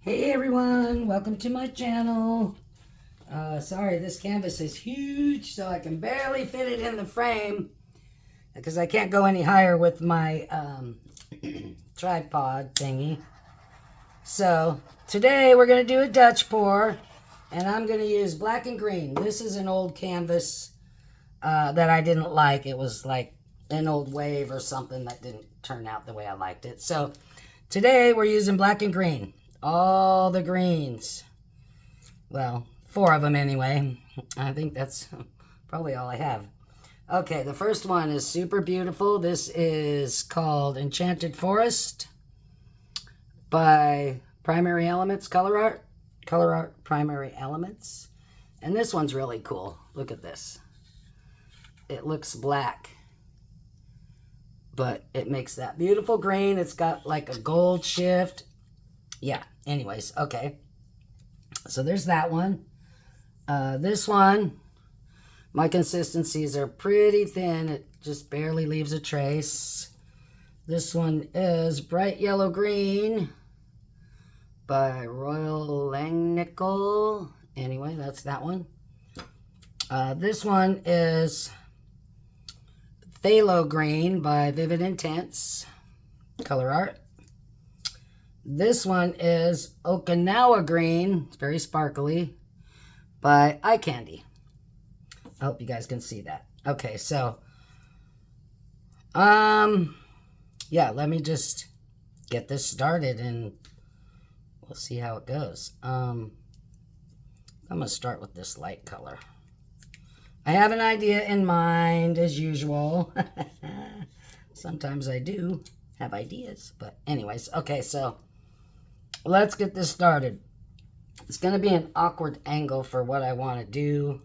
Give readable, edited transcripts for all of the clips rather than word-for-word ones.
Hey everyone, welcome to my channel. Sorry, this canvas is huge, so I can barely fit it in the frame because I can't go any higher with my tripod thingy. So today we're going to do a Dutch pour, and I'm going to use black and green. This is an old canvas that I didn't like. It was like an old wave or something that didn't turn out the way I liked it. So today we're using black and green. All the greens. Well, 4 of them anyway. I think that's probably all I have. Okay, the first one is super beautiful. This is called Enchanted Forest by Primary Elements Color Art. Color Art Primary Elements. And this one's really cool. Look at this. It looks black, but it makes that beautiful green. It's got like a gold shift. Yeah, anyways, okay. So there's that one. This one, my consistencies are pretty thin. It just barely leaves a trace. This one is Bright Yellow Green by Royal Langnickel. Anyway, that's that one. This one is Phthalo Green by Vivid Intense. Color Art. This one is Okinawa Green. It's very sparkly by Eye Candy. I hope you guys can see that. Okay, so yeah, let me just get this started and we'll see how it goes. I'm gonna start with this light color. I have an idea in mind as usual. Sometimes I do have ideas, but anyways, okay, so let's get this started. It's gonna be an awkward angle for what I want to do,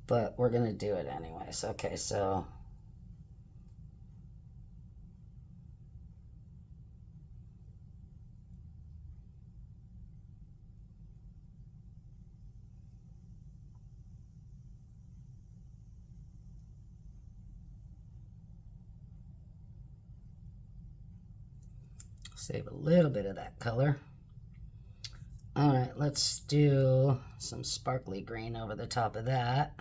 but we're gonna do it anyways. Okay, so save a little bit of that color. All right, let's do some sparkly green over the top of that.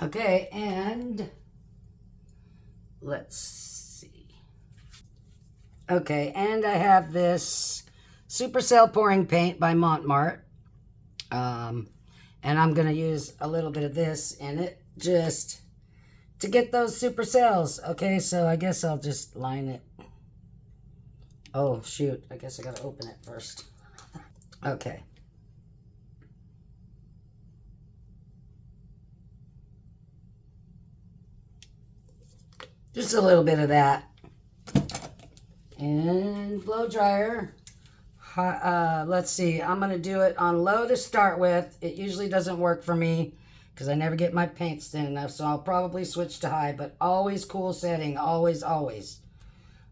Okay, and let's see. Okay, and I have this Supercell Pouring Paint by Montmart. And I'm going to use a little bit of this in it just to get those supercells. Okay, so I guess I'll just line it. Oh, shoot. I guess I got to open it first. Okay. Just a little bit of that. And blow dryer. Let's see. I'm going to do it on low to start with. It usually doesn't work for me because I never get my paint thin enough, so I'll probably switch to high, but always cool setting. Always, always.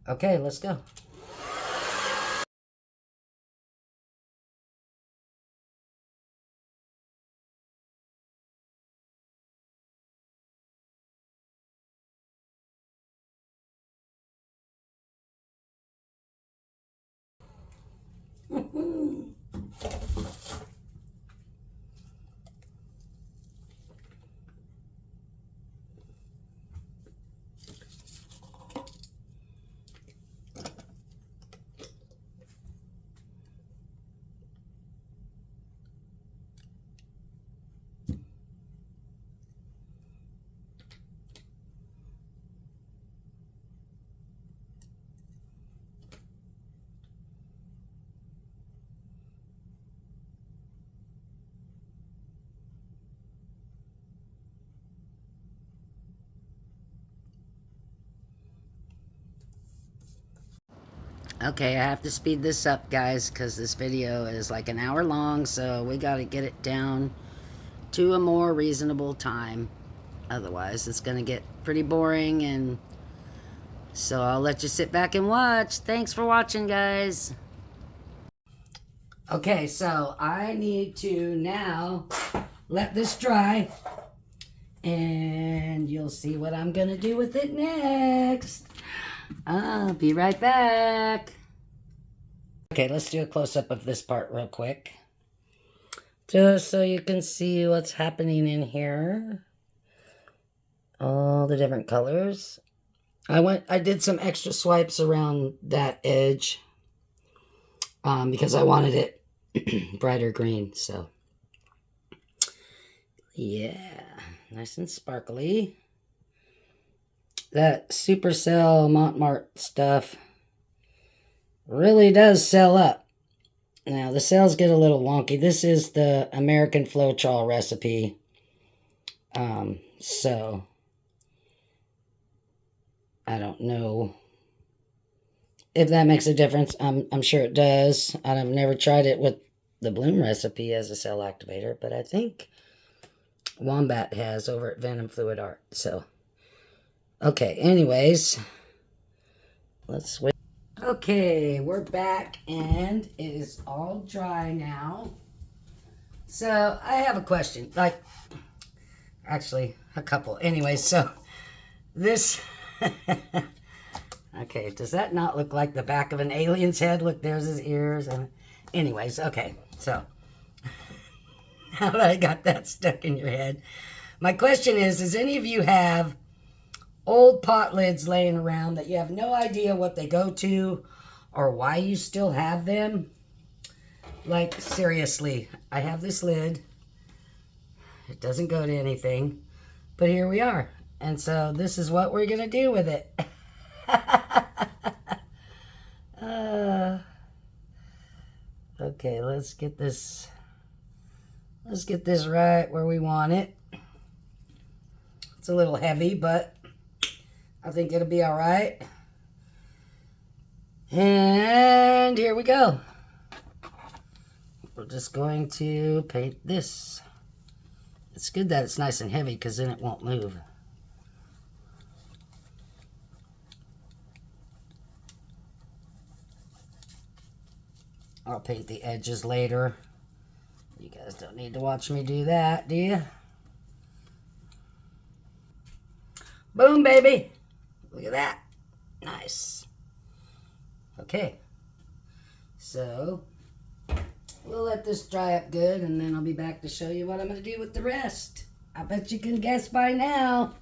Okay, let's go. Okay, I have to speed this up, guys, because this video is like an hour long, so we got to get it down to a more reasonable time. Otherwise, it's going to get pretty boring, and so I'll let you sit back and watch. Thanks for watching, guys. Okay, so I need to now let this dry, and you'll see what I'm going to do with it next. I'll be right back. Okay, let's do a close-up of this part real quick. Just so you can see what's happening in here. All the different colors. I did some extra swipes around that edge because I wanted it brighter green, so yeah, nice and sparkly. That Supercell Montmartre stuff really does sell up. Now the cells get a little wonky. This is the American Floetrol recipe, so I don't know if that makes a difference. I'm sure it does. I've never tried it with the Bloom recipe as a cell activator, but I think Wombat has over at Venom Fluid Art. So, okay, anyways, let's switch. Okay, we're back, and it is all dry now. So, I have a question. Actually, a couple. Anyways, so, this... Okay, does that not look like the back of an alien's head? Look, there's his ears. And anyways, okay, so now that I got that stuck in your head, my question is, does any of you have old pot lids laying around that you have no idea what they go to or why you still have them? Like, seriously, I have this lid. It doesn't go to anything, but here we are. And so this is what we're going to do with it. Okay, let's get this right where we want it. It's a little heavy, but I think it'll be all right. And here we go. We're just going to paint this. It's good that it's nice and heavy because then it won't move. I'll paint the edges later. You guys don't need to watch me do that, do you? Boom, baby. Look at that. Nice. Okay. So, we'll let this dry up good, and then I'll be back to show you what I'm going to do with the rest. I bet you can guess by now.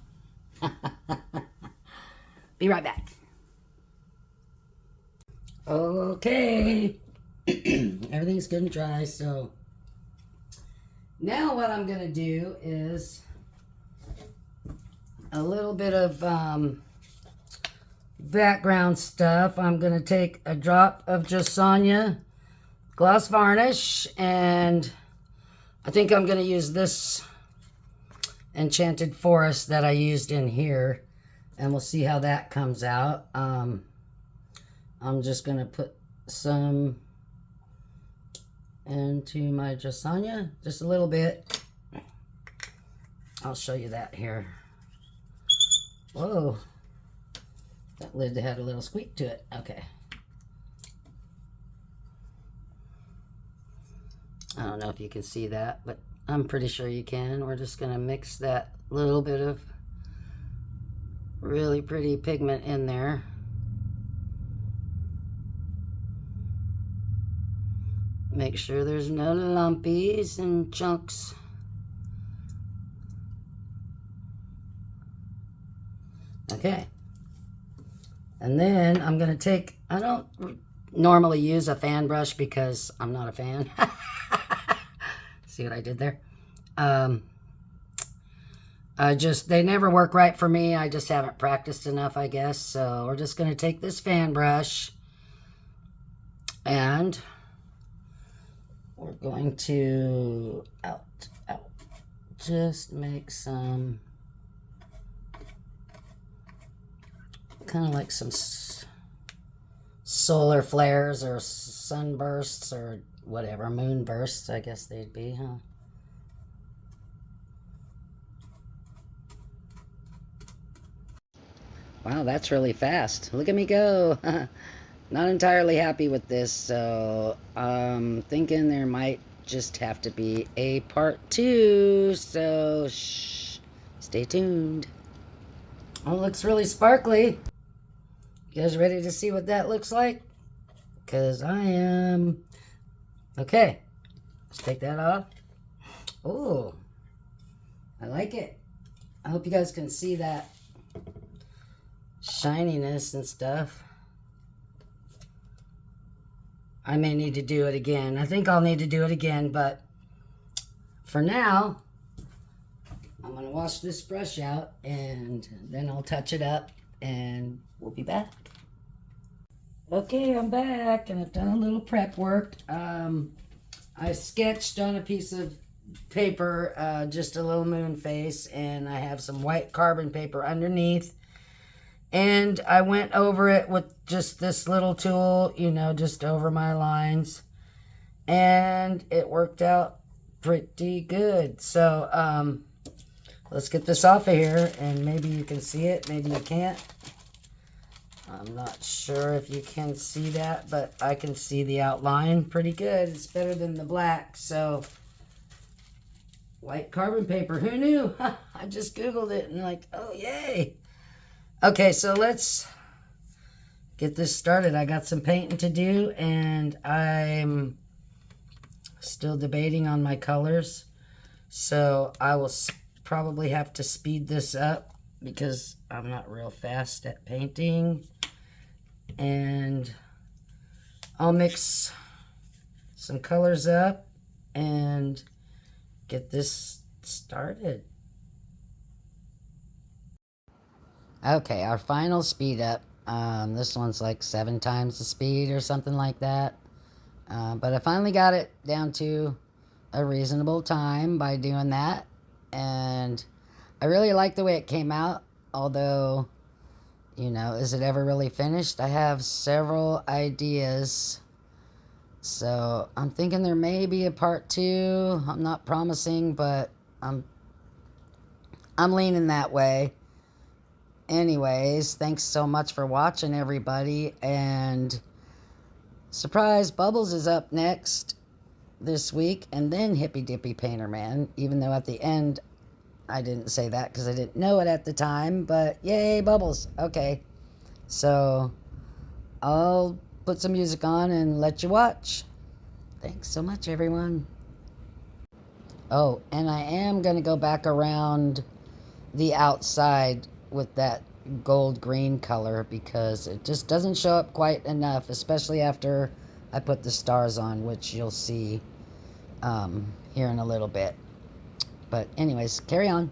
Be right back. Okay. Everything's good and dry, so now what I'm going to do is a little bit of background stuff. I'm going to take a drop of Josanya gloss varnish, and I think I'm going to use this Enchanted Forest that I used in here, and we'll see how that comes out. I'm just going to put some into my Josanya, just a little bit. I'll show you that here. Whoa, that lid had a little squeak to it. Okay. I don't know if you can see that, but I'm pretty sure you can. We're just going to mix that little bit of really pretty pigment in there. Make sure there's no lumpies and chunks. Okay. And then I'm going to take, I don't normally use a fan brush because I'm not a fan. See what I did there? They never work right for me. I just haven't practiced enough, I guess. So we're just going to take this fan brush and we're going to just make some kind of like some solar flares or sunbursts or whatever, moon bursts, I guess they'd be, huh? Wow, that's really fast. Look at me go. Not entirely happy with this, so I'm thinking there might just have to be a part 2, so shh, stay tuned. Oh, it looks really sparkly. You guys ready to see what that looks like? Because I am. Okay, let's take that off. Oh, I like it. I hope you guys can see that shininess and stuff. I may need to do it again. I think I'll need to do it again, but for now, I'm going to wash this brush out and then I'll touch it up and we'll be back. Okay, I'm back and I've done a little prep work. I sketched on a piece of paper just a little moon face, and I have some white carbon paper underneath. And I went over it with just this little tool, you know, just over my lines. And it worked out pretty good. So, let's get this off of here, and maybe you can see it, maybe you can't. I'm not sure if you can see that, but I can see the outline pretty good. It's better than the black, so white carbon paper, who knew? I just Googled it and like, oh, yay. Okay, so let's get this started. I got some painting to do, and I'm still debating on my colors. So I will probably have to speed this up because I'm not real fast at painting. And I'll mix some colors up and get this started. Okay, our final speed up. This one's like 7 times the speed or something like that. But I finally got it down to a reasonable time by doing that. And I really like the way it came out. Although, you know, is it ever really finished? I have several ideas. So I'm thinking there may be a part 2. I'm not promising, but I'm leaning that way. Anyways, thanks so much for watching, everybody. And surprise, Bubbles is up next this week, and then Hippy Dippy Painter Man, even though at the end I didn't say that because I didn't know it at the time, but yay, Bubbles. Okay, so I'll put some music on and let you watch. Thanks so much, everyone. Oh, and I am going to go back around the outside with that gold green color because it just doesn't show up quite enough, especially after I put the stars on, which you'll see here in a little bit. But anyways, carry on.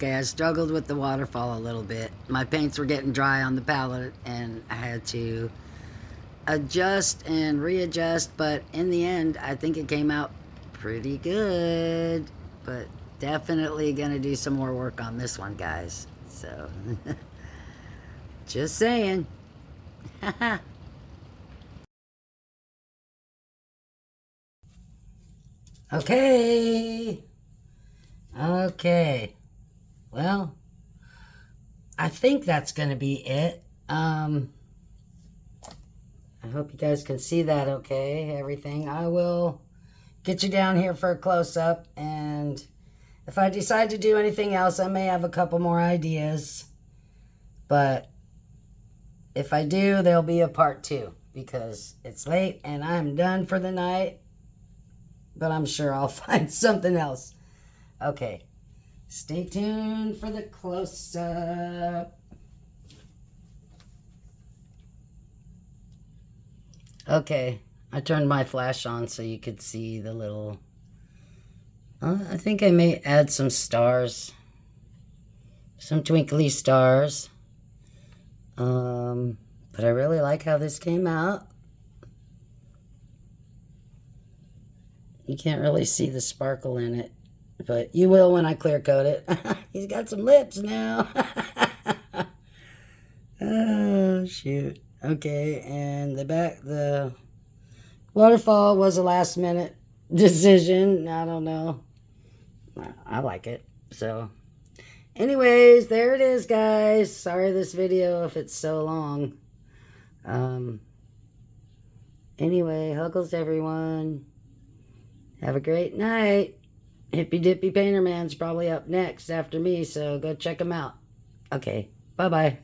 Okay, I struggled with the waterfall a little bit. My paints were getting dry on the palette and I had to adjust and readjust, but in the end, I think it came out pretty good. But definitely gonna do some more work on this one, guys. So, just saying. Okay. Okay. Well, I think that's gonna be it. I hope you guys can see that okay, everything. I will get you down here for a close-up, and if I decide to do anything else, I may have a couple more ideas. But if I do, there'll be a part 2, because it's late and I'm done for the night. But I'm sure I'll find something else. Okay, stay tuned for the close-up. Okay, I turned my flash on so you could see the little... I think I may add some stars. Some twinkly stars. But I really like how this came out. You can't really see the sparkle in it, but you will when I clear coat it. He's got some lips now. Oh, shoot. Okay, and the waterfall was a last minute decision. I don't know. I like it. So, anyways, there it is, guys. Sorry this video if it's so long. Anyway, huggles everyone. Have a great night. Hippy Dippy Painter Man's probably up next after me, so go check him out. Okay, bye-bye.